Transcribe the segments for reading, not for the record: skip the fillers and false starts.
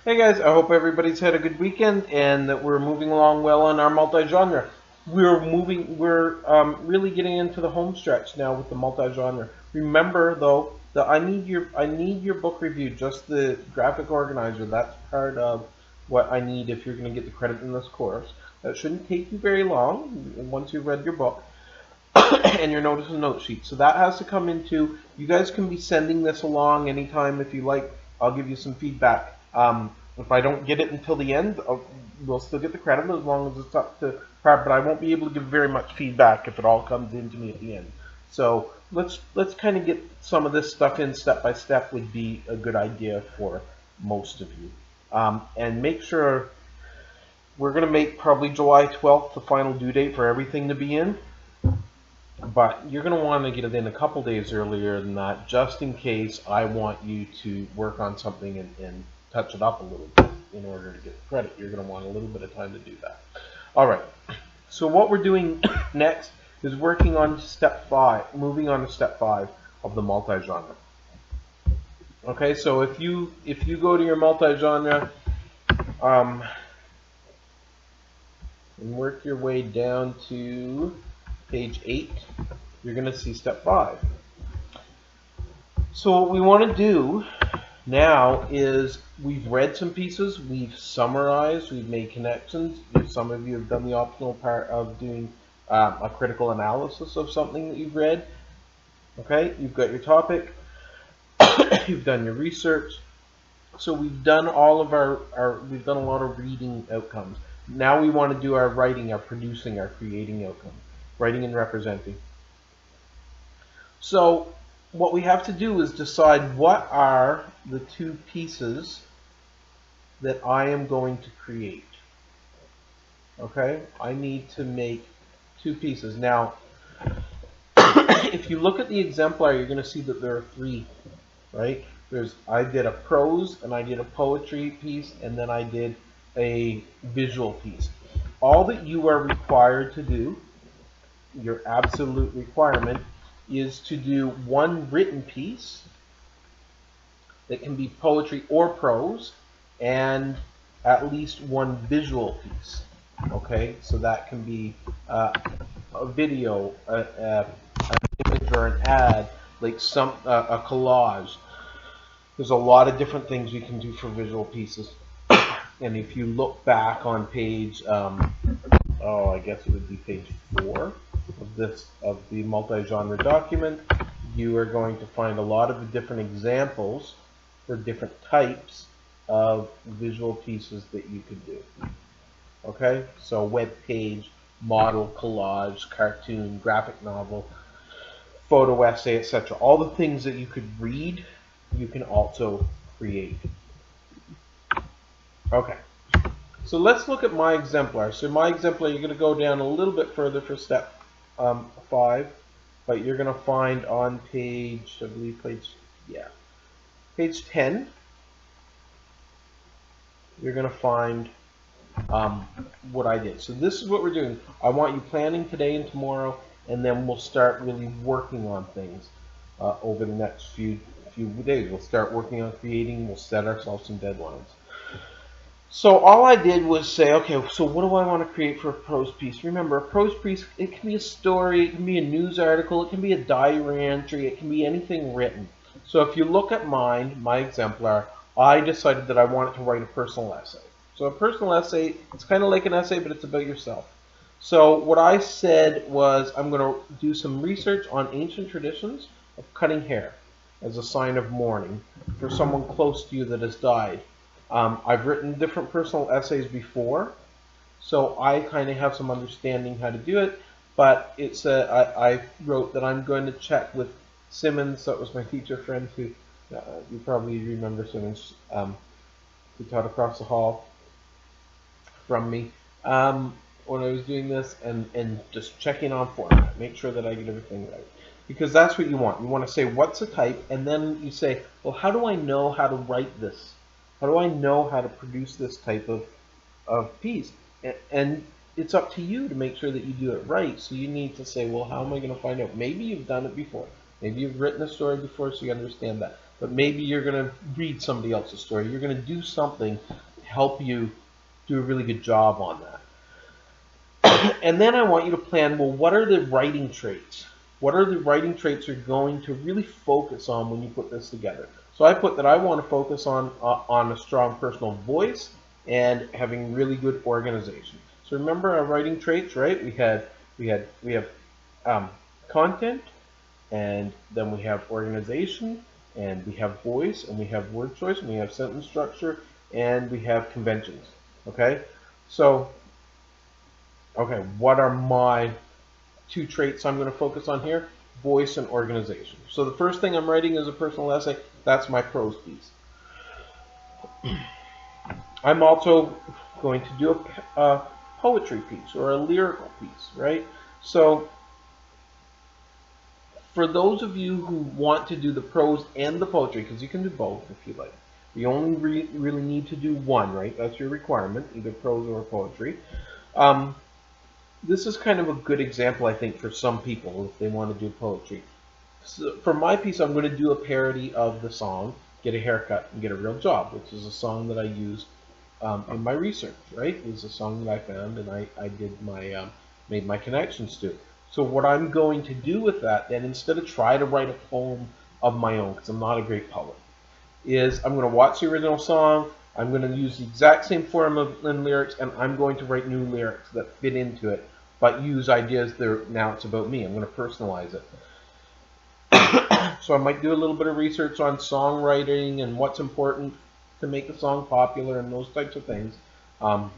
Hey guys, I hope everybody's had a good weekend and that we're moving along well on our multi-genre. We're really getting into the home stretch now with the multi-genre. Remember though that I need your book review, just the graphic organizer. That's part of what I need if you're going to get the credit in this course. That shouldn't take you very long once you've read your book and your notice and note sheet. So that has to come into. You guys can be sending this along anytime if you like. I'll give you some feedback. If I don't get it until the end, we'll still get the credit as long as it's up to par. But I won't be able to give very much feedback if it all comes into me at the end. So let's kind of get some of this stuff in step by step. Would be a good idea for most of you. And make sure we're going to make probably July 12th the final due date for everything to be in. But you're going to want to get it in a couple days earlier than that, just in case I want you to work on something and touch it up a little bit in order to get credit. You're going to want a little bit of time to do that. All right. So what we're doing next is working on step 5, moving on to step 5 of the multi-genre. Okay, so if you go to your multi-genre and work your way down to page 8, you're going to see step 5. So what we want to do now is we've read some pieces, we've summarized, we've made connections. Some of you have done the optional part of doing a critical analysis of something that you've read. Okay, you've got your topic, you've done your research. So we've done all of we've done a lot of reading outcomes. Now we want to do our writing, our producing, our creating outcomes, writing and representing. So what we have to do is decide what are the two pieces that I am going to create. Okay, I need to make two pieces. Now, if you look at the exemplar, you're going to see that there are 3, right? I did a prose, and I did a poetry piece, and then I did a visual piece. All that you are required to do, your absolute requirement, is to do one written piece that can be poetry or prose, and at least one visual piece. Okay, so that can be a video, an image or an ad, like a collage. There's a lot of different things you can do for visual pieces. And if you look back on page, I guess it would be page 4 of the multi-genre document, you are going to find a lot of the different examples for different types of visual pieces that you could do. Okay, so web page, model, collage, cartoon, graphic novel, photo essay, etc. All the things that you could read, you can also create. Okay, so let's look at my exemplar. So my exemplar, you're going to go down a little bit further for step 5, but you're going to find on page, I believe page 10, you're going to find what I did. So this is what we're doing. I want you planning today and tomorrow, and then we'll start really working on things over the next few days. We'll start working on creating. We'll set ourselves some deadlines. So all I did was say, okay, so what do I want to create for a prose piece? Remember, a prose piece, it can be a story, it can be a news article, it can be a diary entry, it can be anything written. So if you look at mine, my exemplar, I decided that I wanted to write a personal essay. So a personal essay, it's kind of like an essay, but it's about yourself. So what I said was I'm going to do some research on ancient traditions of cutting hair as a sign of mourning for someone close to you that has died. I've written different personal essays before, so I kind of have some understanding how to do it, but I wrote that I'm going to check with Simmons. That was my teacher friend who, you probably remember Simmons, who taught across the hall from me when I was doing this, and just checking on format, make sure that I get everything right. Because that's what you want. You want to say, what's the type, and then you say, well, how do I know how to write this? How do I know how to produce this type of piece? And it's up to you to make sure that you do it right. So you need to say, well, how am I going to find out? Maybe you've done it before. Maybe you've written a story before, so you understand that. but maybe you're going to read somebody else's story. You're going to do something to help you do a really good job on that. And then I want you to plan, well, what are the writing traits? What are the writing traits you're going to really focus on when you put this together? So I put that I want to focus on a strong personal voice and having really good organization. So remember our writing traits, right? We have content, and then we have organization, and we have voice, and we have word choice, and we have sentence structure, and we have conventions. Okay, so okay, what are my two traits I'm going to focus on here? Voice and organization. So the first thing I'm writing is a personal essay. That's my prose piece. I'm also going to do a poetry piece or a lyrical piece, right? So for those of you who want to do the prose and the poetry, because you can do both if you like, you only really need to do one, right? That's your requirement, either prose or poetry. This is kind of a good example, I think, for some people if they want to do poetry. So for my piece, I'm going to do a parody of the song "Get a Haircut and Get a Real Job," which is a song that I used in my research. Right, it was a song that I found, and I did my made my connections to. So what I'm going to do with that, then, instead of try to write a poem of my own, because I'm not a great poet, is I'm going to watch the original song. I'm going to use the exact same form and lyrics, and I'm going to write new lyrics that fit into it, but use ideas that now it's about me. I'm going to personalize it. So I might do a little bit of research on songwriting and what's important to make a song popular and those types of things. But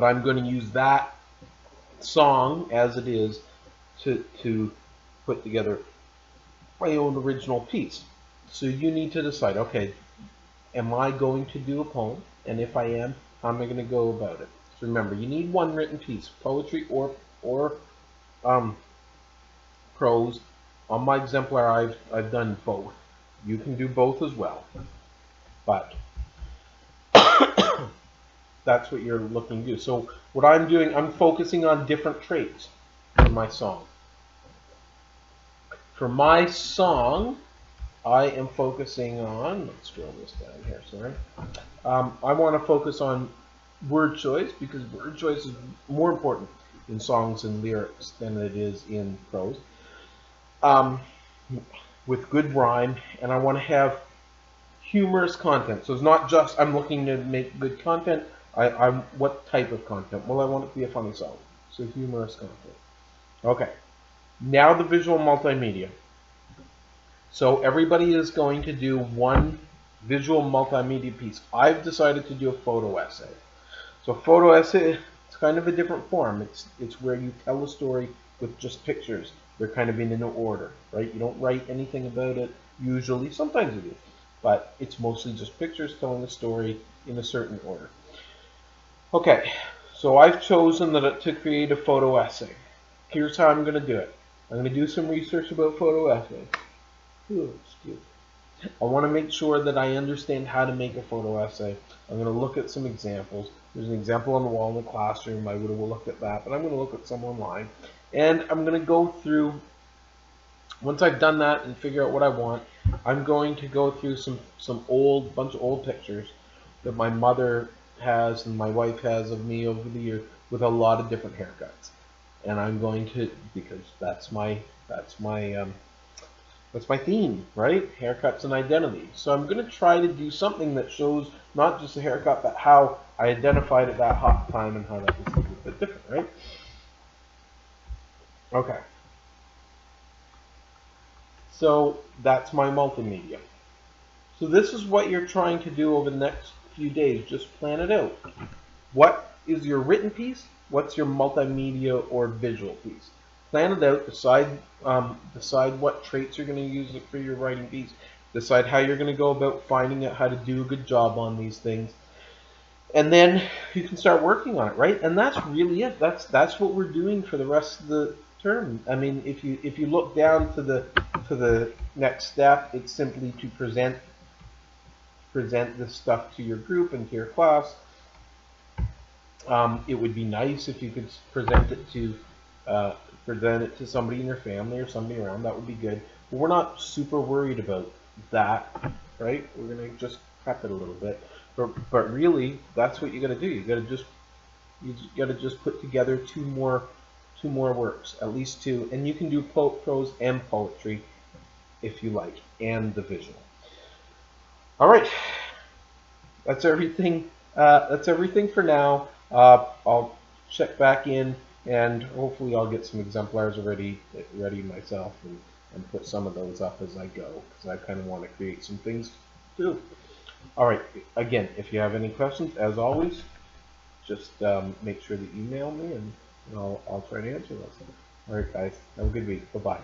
I'm going to use that song as it is to put together my own original piece. So you need to decide, okay, am I going to do a poem? And if I am, how am I going to go about it? So remember, you need one written piece, poetry or prose. On my exemplar, I've done both. You can do both as well, but that's what you're looking to do. So what I'm doing, I'm focusing on different traits for my song. For my song, I am focusing on, let's scroll this down here, sorry. I want to focus on word choice, because word choice is more important in songs and lyrics than it is in prose. With good rhyme, and I want to have humorous content. So it's not just I'm looking to make good content. I'm what type of content? Well, I want it to be a funny song. So humorous content. Okay. Now the visual multimedia. So everybody is going to do one visual multimedia piece. I've decided to do a photo essay. So photo essay, it's kind of a different form. It's where you tell a story with just pictures. They're kind of in an order, right? You don't write anything about it usually. Sometimes you do, but it's mostly just pictures telling a story in a certain order. Okay, so I've chosen to create a photo essay. Here's how I'm going to do it. I'm going to do some research about photo essays. Ooh, excuse me. I want to make sure that I understand how to make a photo essay. I'm going to look at some examples. There's an example on the wall in the classroom. I would have looked at that, but I'm going to look at some online. And I'm going to go through, once I've done that and figure out what I want, I'm going to go through some bunch of old pictures that my mother has and my wife has of me over the years with a lot of different haircuts. And I'm going to, because that's my theme, right? Haircuts and identity. So I'm going to try to do something that shows not just a haircut, but how I identified at that hot time and how that was a little bit different, right? Okay. So that's my multimedia. So this is what you're trying to do over the next few days. Just plan it out. What is your written piece? What's your multimedia or visual piece? Plan it out. Decide what traits you're going to use for your writing piece. Decide how you're going to go about finding out how to do a good job on these things. And then you can start working on it, right? And that's really it. That's what we're doing for the rest of the term. I mean, if you look down to the next step, it's simply to present this stuff to your group and to your class. It would be nice if you could present it to somebody in your family or somebody around. That would be good. But we're not super worried about that, right? We're gonna just prep it a little bit, but really, that's what you got to do. You got to just put together two more works, at least two, and you can do prose and poetry if you like, and the visual. All right, that's everything. That's everything for now. I'll check back in, and hopefully I'll get some exemplars ready myself, and put some of those up as I go, because I kind of want to create some things too. All right. Again, if you have any questions, as always, just make sure to email me, and I'll try to answer those. All right, guys. Have a good week. Bye bye.